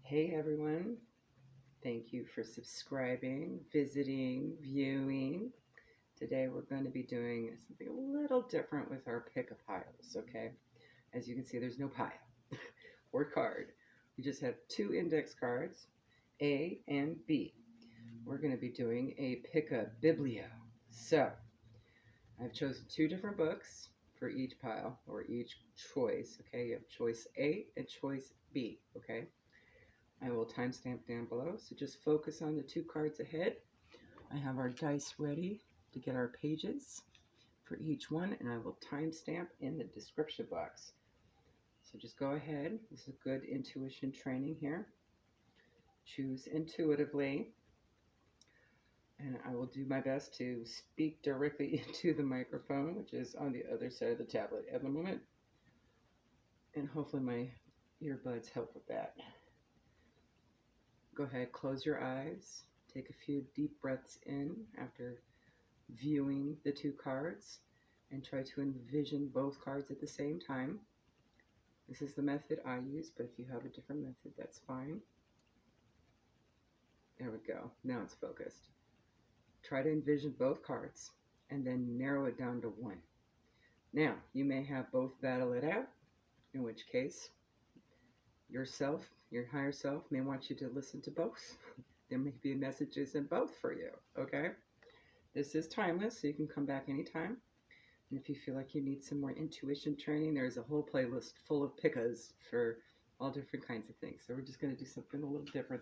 Hey everyone, thank you for subscribing, visiting, viewing. Today we're going to be doing something a little different with our pick a piles, okay? As you can see, there's no pile or card. We just have two index cards, A and B. We're going to be doing a pick a biblio. So, I've chosen two different books for each pile or each choice, okay? You have choice A and choice B, okay? I will timestamp down below, so just focus on the two cards ahead. I have our dice ready to get our pages for each one, and I will timestamp in the description box. So just go ahead. This is good intuition training here. Choose intuitively, and I will do my best to speak directly into the microphone, which is on the other side of the tablet at the moment. And hopefully my earbuds help with that. Go ahead, close your eyes. Take a few deep breaths in after viewing the two cards and try to envision both cards at the same time. This is the method I use, but if you have a different method, that's fine. There we go. Now it's focused. Try to envision both cards and then narrow it down to one. Now, you may have both battle it out, in which case yourself, your higher self, may want you to listen to both. There may be messages in both for you, okay? This is timeless, so you can come back anytime. And if you feel like you need some more intuition training, there's a whole playlist full of pickas for all different kinds of things. So we're just going to do something a little different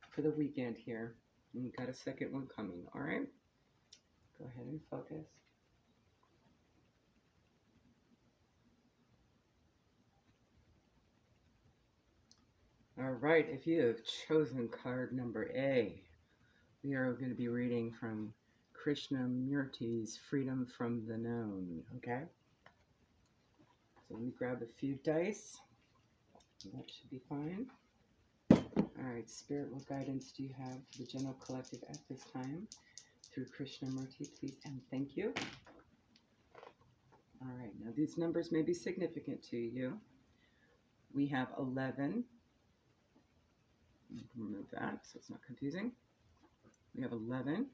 for the weekend here. And we've got a second one coming, all right? Go ahead and focus. All right, if you have chosen card number A, we are going to be reading from Krishnamurti's Freedom from the Known, okay? So let me grab a few dice. That should be fine. All right, Spirit, what guidance do you have for the general collective at this time? Through Krishnamurti, please and thank you. All right, now these numbers may be significant to you. We have 11. Remove that so it's not confusing. We have 11.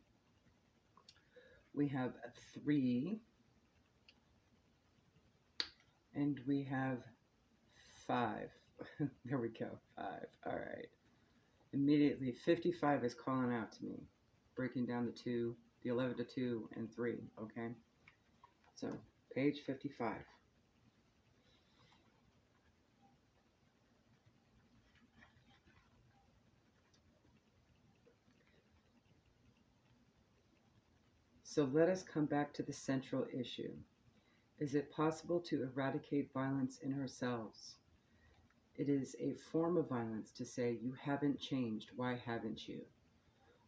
We have 3. And we have 5. There we go, 5. All right. Immediately, 55 is calling out to me, breaking down the 2, the 11 to 2, and 3, okay? So, page 55. So let us come back to the central issue. Is it possible to eradicate violence in ourselves? It is a form of violence to say, you haven't changed, why haven't you?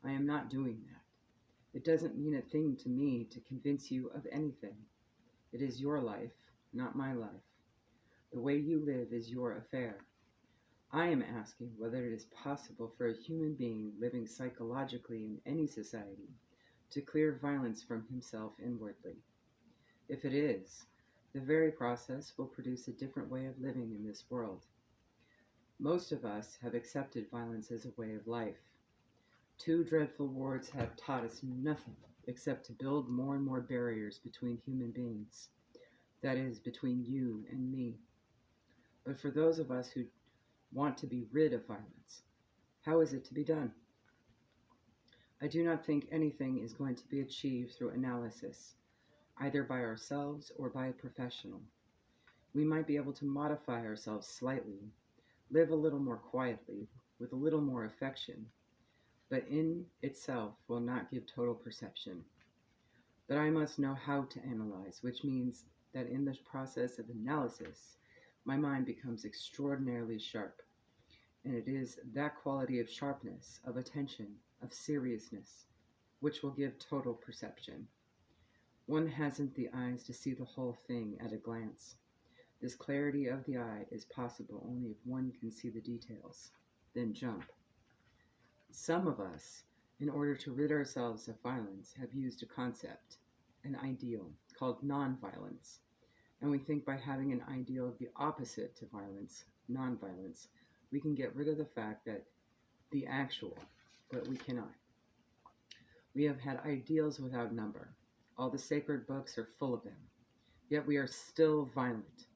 I am not doing that. It doesn't mean a thing to me to convince you of anything. It is your life, not my life. The way you live is your affair. I am asking whether it is possible for a human being living psychologically in any society to clear violence from himself inwardly. If it is, the very process will produce a different way of living in this world. Most of us have accepted violence as a way of life. 2 dreadful wars have taught us nothing except to build more and more barriers between human beings. That is, between you and me. But for those of us who want to be rid of violence, how is it to be done? I do not think anything is going to be achieved through analysis, either by ourselves or by a professional. We might be able to modify ourselves slightly, live a little more quietly, with a little more affection, but in itself will not give total perception. But I must know how to analyze, which means that in the process of analysis, my mind becomes extraordinarily sharp. And it is that quality of sharpness, of attention, of seriousness, which will give total perception. One hasn't the eyes to see the whole thing at a glance. This clarity of the eye is possible only if one can see the details, then jump. Some of us, in order to rid ourselves of violence, have used a concept, an ideal, called nonviolence, and we think by having an ideal of the opposite to violence, nonviolence, We can get rid of the fact that the actual, but we cannot. We have had ideals without number. All the sacred books are full of them. Yet we are still violent.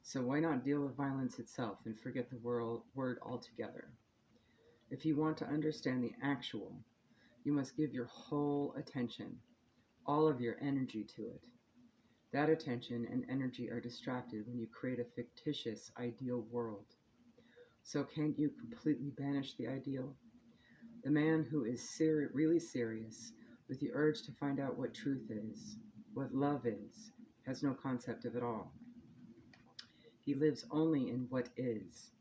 So why not deal with violence itself and forget the word altogether? If you want to understand the actual, you must give your whole attention, all of your energy to it. That attention and energy are distracted when you create a fictitious ideal world. So can't you completely banish the ideal? The man who is really serious with the urge to find out what truth is, what love is, has no concept of it all. He lives only in what is.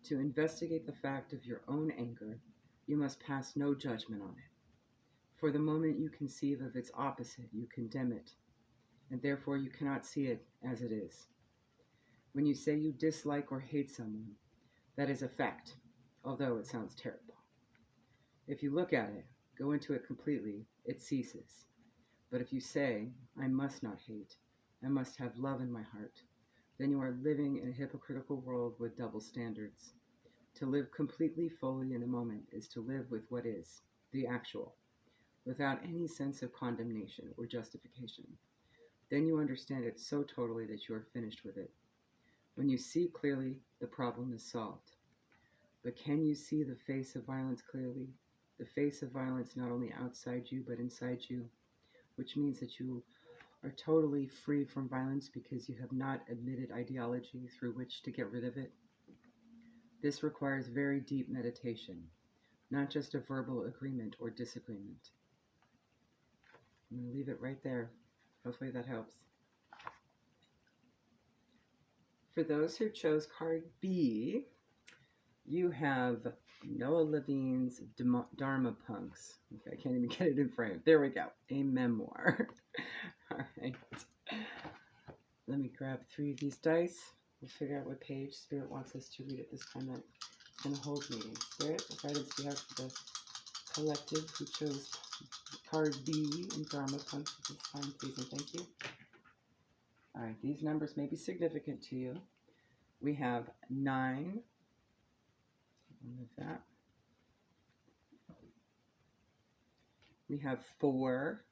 To investigate the fact of your own anger, you must pass no judgment on it. For the moment you conceive of its opposite, you condemn it, and therefore you cannot see it as it is. When you say you dislike or hate someone, that is a fact, although it sounds terrible. If you look at it, go into it completely, it ceases. But if you say, I must not hate, I must have love in my heart, then you are living in a hypocritical world with double standards. To live completely fully in the moment is to live with what is, the actual, without any sense of condemnation or justification. Then you understand it so totally that you are finished with it. When you see clearly, the problem is solved. But can you see the face of violence clearly? The face of violence not only outside you, but inside you, which means that you are totally free from violence because you have not admitted ideology through which to get rid of it. This requires very deep meditation, not just a verbal agreement or disagreement. I'm going to leave it right there. Hopefully that helps. For those who chose card B, you have Noah Levine's Dharma Punks. Okay, I can't even get it in frame. There we go. A memoir. All right. Let me grab 3 of these dice. We'll figure out what page Spirit wants us to read at this time. That's going to hold me. Spirit, guidance behalf of the collective who chose card B in Dharma Punks at this time, please and thank you. All right, these numbers may be significant to you. We have 9. Remove that. We have 4.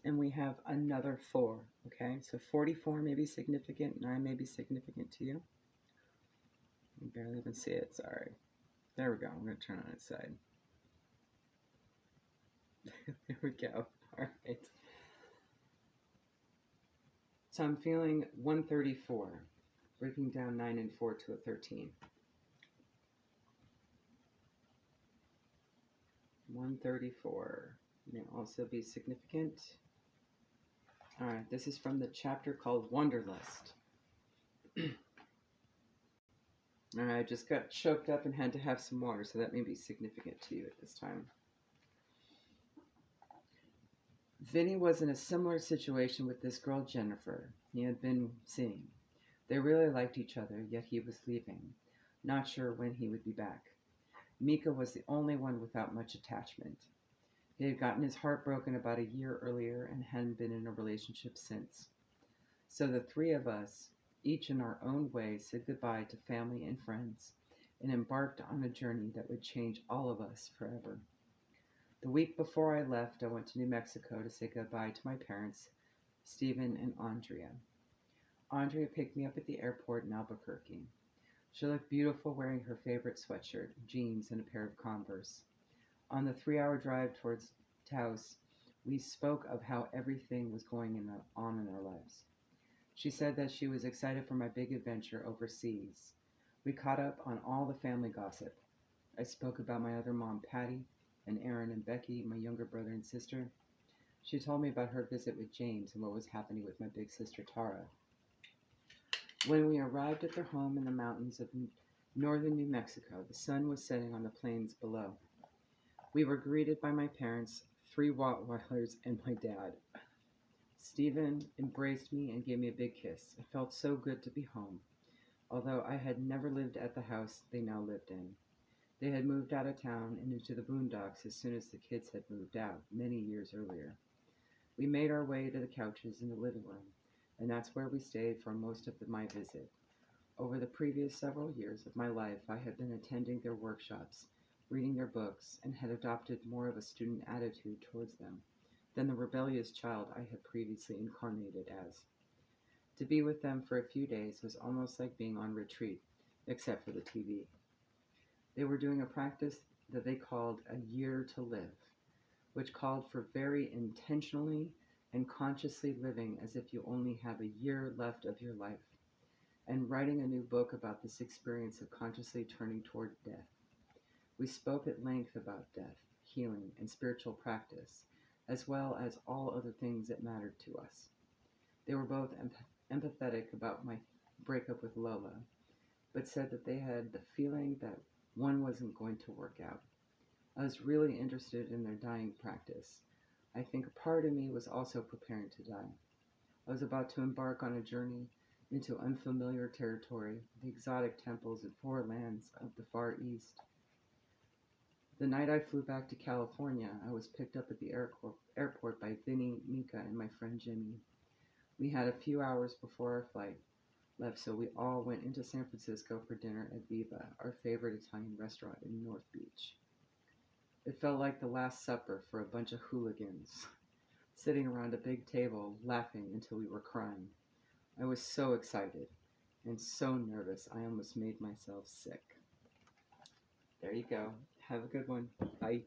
And we have another 4. Okay, so 44 may be significant. 9 may be significant to you. You barely even see it. Sorry. There we go. I'm going to turn on its side. There we go. All right. So I'm feeling 134, breaking down 9 and 4 to a 13. 134 may also be significant. All right, this is from the chapter called Wanderlust. All right, I just got choked up and had to have some water, so that may be significant to you at this time. Vinny was in a similar situation with this girl, Jennifer, he had been seeing. They really liked each other, yet he was leaving, not sure when he would be back. Mika was the only one without much attachment. He had gotten his heart broken about a year earlier and hadn't been in a relationship since. So the 3 of us, each in our own way, said goodbye to family and friends and embarked on a journey that would change all of us forever. The week before I left, I went to New Mexico to say goodbye to my parents, Stephen and Andrea. Andrea picked me up at the airport in Albuquerque. She looked beautiful wearing her favorite sweatshirt, jeans, and a pair of Converse. On the 3-hour drive towards Taos, we spoke of how everything was going on in our lives. She said that she was excited for my big adventure overseas. We caught up on all the family gossip. I spoke about my other mom, Patty, and Aaron and Becky, my younger brother and sister. She told me about her visit with James and what was happening with my big sister, Tara. When we arrived at their home in the mountains of northern New Mexico, the sun was setting on the plains below. We were greeted by my parents, 3 Rottweilers, and my dad. Stephen embraced me and gave me a big kiss. It felt so good to be home, although I had never lived at the house they now lived in. They had moved out of town and into the boondocks as soon as the kids had moved out, many years earlier. We made our way to the couches in the living room, and that's where we stayed for most of my visit. Over the previous several years of my life, I had been attending their workshops, reading their books, and had adopted more of a student attitude towards them than the rebellious child I had previously incarnated as. To be with them for a few days was almost like being on retreat, except for the TV. They were doing a practice that they called a year to live, which called for very intentionally and consciously living as if you only have a year left of your life, and writing a new book about this experience of consciously turning toward death. We spoke at length about death, healing, and spiritual practice, as well as all other things that mattered to us. They were both empathetic about my breakup with Lola, but said that they had the feeling that one wasn't going to work out. I was really interested in their dying practice. I think a part of me was also preparing to die. I was about to embark on a journey into unfamiliar territory, the exotic temples and foreign lands of the Far East. The night I flew back to California, I was picked up at the airport by Vinny, Mika, and my friend Jimmy. We had a few hours before our flight left, so we all went into San Francisco for dinner at Viva, our favorite Italian restaurant in North Beach. It felt like the Last Supper for a bunch of hooligans, sitting around a big table, laughing until we were crying. I was so excited and so nervous I almost made myself sick. There you go. Have a good one. Bye.